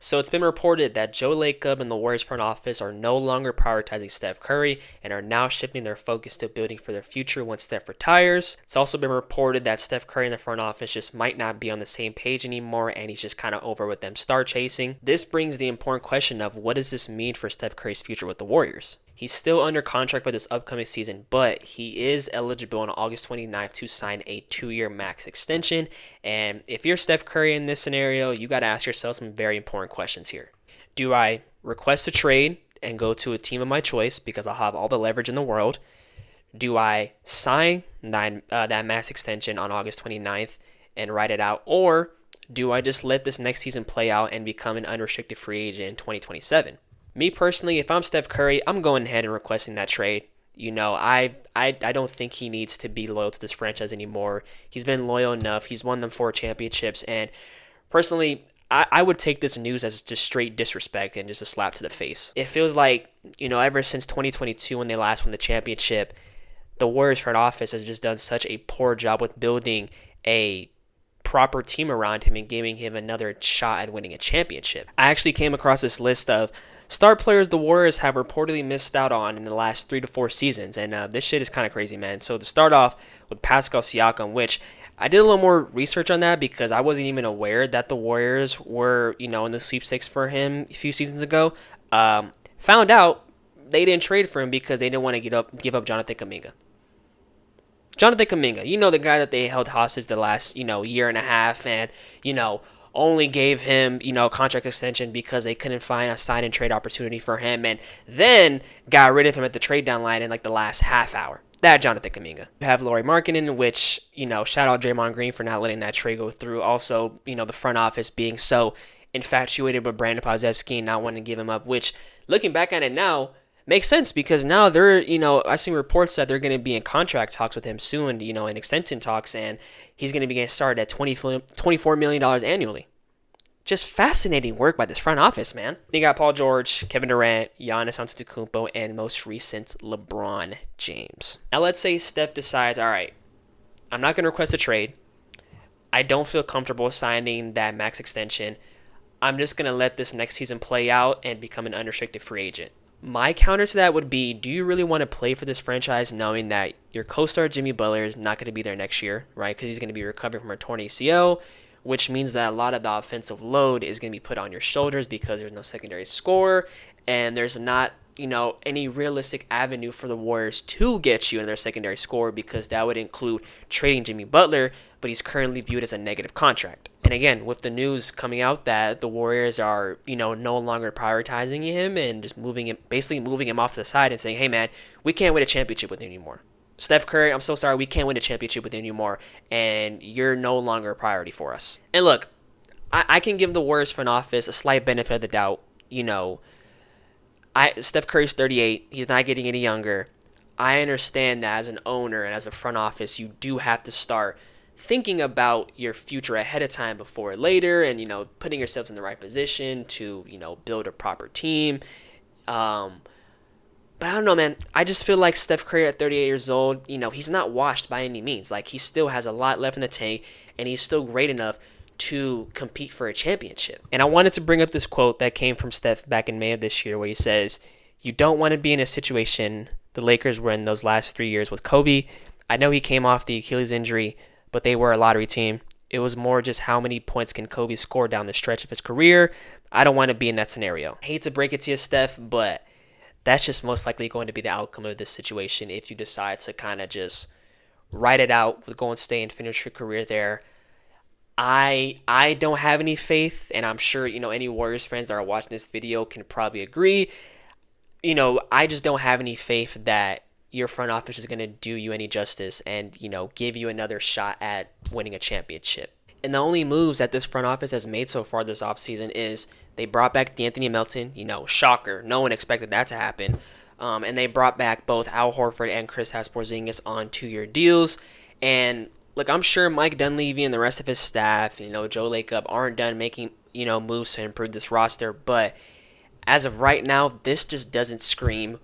So it's been reported that Joe Lacob and the Warriors front office are no longer prioritizing Steph Curry and are now shifting their focus to building for their future once Steph retires. It's also been reported that Steph Curry and the front office just might not be on the same page anymore and he's just kind of over with them star chasing. This brings the important question of what does this mean for Steph Curry's future with the Warriors? He's still under contract for this upcoming season, but he is eligible on August 29th to sign a 2-year max extension. And if you're Steph Curry in this scenario, you got to ask yourself some very important questions here. Do I request a trade and go to a team of my choice because I'll have all the leverage in the world? Do I sign that max extension on August 29th and write it out? Or do I just let this next season play out and become an unrestricted free agent in 2027? Me personally, if I'm Steph Curry, I'm going ahead and requesting that trade. I don't think he needs to be loyal to this franchise anymore. He's been loyal enough. He's won them 4 championships. And personally, I would take this news as just straight disrespect and just a slap to the face. It feels like, ever since 2022 when they last won the championship, the Warriors front office has just done such a poor job with building a proper team around him and giving him another shot at winning a championship. I actually came across this list of star players the Warriors have reportedly missed out on in the last 3 to 4 seasons, and this shit is kind of crazy, man. So to start off with Pascal Siakam, which I did a little more research on that because I wasn't even aware that the Warriors were, in the sweepstakes for him a few seasons ago. Found out they didn't trade for him because they didn't want to give up Jonathan Kuminga. Jonathan Kuminga, the guy that they held hostage the last, year and a half and, only gave him, a contract extension because they couldn't find a sign and trade opportunity for him and then got rid of him at the trade deadline in like the last half hour. That Jonathan Kuminga. You have Lauri Markkanen, which, shout out Draymond Green for not letting that trade go through. Also, the front office being so infatuated with Brandon Podziemski and not wanting to give him up, which looking back at it now, makes sense because now they're, I've seen reports that they're going to be in contract talks with him soon, in extension talks, and he's going to be getting started at $24 million annually. Just fascinating work by this front office, man. You got Paul George, Kevin Durant, Giannis Antetokounmpo, and most recent LeBron James. Now let's say Steph decides, all right, I'm not going to request a trade. I don't feel comfortable signing that max extension. I'm just going to let this next season play out and become an unrestricted free agent. My counter to that would be, do you really want to play for this franchise knowing that your co-star Jimmy Butler is not going to be there next year, right? Because he's going to be recovering from a torn ACL, which means that a lot of the offensive load is going to be put on your shoulders because there's no secondary scorer and there's not, any realistic avenue for the Warriors to get you in their secondary score because that would include trading Jimmy Butler, but he's currently viewed as a negative contract. And again, with the news coming out that the Warriors are, no longer prioritizing him and just basically moving him off to the side and saying, hey man, we can't win a championship with you anymore. Steph Curry, I'm so sorry, we can't win a championship with you anymore, and you're no longer a priority for us. And look, I can give the Warriors front office a slight benefit of the doubt. Steph Curry's 38. He's not getting any younger. I understand that as an owner and as a front office, you do have to start thinking about your future ahead of time before later and, putting yourselves in the right position to, build a proper team. But I don't know, man. I just feel like Steph Curry at 38 years old, he's not washed by any means. Like, he still has a lot left in the tank, and he's still great enough to compete for a championship. And I wanted to bring up this quote that came from Steph back in May of this year where he says, you don't want to be in a situation the Lakers were in those last 3 years with Kobe. I know he came off the Achilles injury, but they were a lottery team. It was more just how many points can Kobe score down the stretch of his career. I don't want to be in that scenario. I hate to break it to you, Steph, but that's just most likely going to be the outcome of this situation if you decide to kind of just ride it out with Golden State and finish your career there. I don't have any faith, and I'm sure, any Warriors fans that are watching this video can probably agree. I just don't have any faith that your front office is going to do you any justice and, give you another shot at winning a championship. And the only moves that this front office has made so far this offseason is they brought back D'Anthony Melton. Shocker. No one expected that to happen. And they brought back both Al Horford and Kristaps Porzingis on 2-year deals. And look, I'm sure Mike Dunleavy and the rest of his staff, Joe Lacob, aren't done making, moves to improve this roster. But as of right now, this just doesn't scream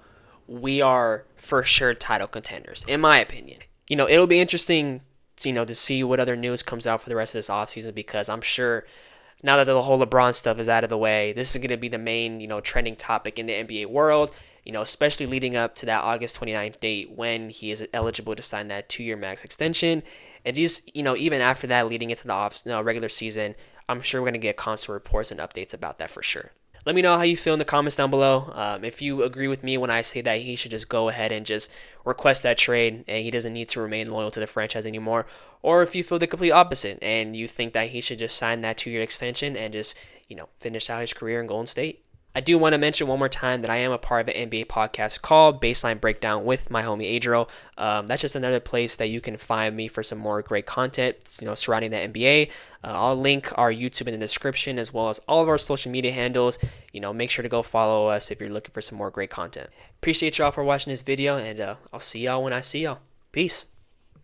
we are for sure title contenders, in my opinion. It'll be interesting, to see what other news comes out for the rest of this offseason because I'm sure Now that the whole LeBron stuff is out of the way, this is going to be the main, trending topic in the NBA world, especially leading up to that August 29th date when he is eligible to sign that 2-year max extension. And just, even after that, leading into the regular season, I'm sure we're going to get constant reports and updates about that for sure. Let me know how you feel in the comments down below. If you agree with me when I say that he should just go ahead and just request that trade and he doesn't need to remain loyal to the franchise anymore, or if you feel the complete opposite and you think that he should just sign that 2-year extension and just, finish out his career in Golden State. I do want to mention one more time that I am a part of an NBA podcast called Baseline Breakdown with my homie Adriel. That's just another place that you can find me for some more great content, surrounding the NBA. I'll link our YouTube in the description as well as all of our social media handles. Make sure to go follow us if you're looking for some more great content. Appreciate y'all for watching this video, and I'll see y'all when I see y'all. Peace.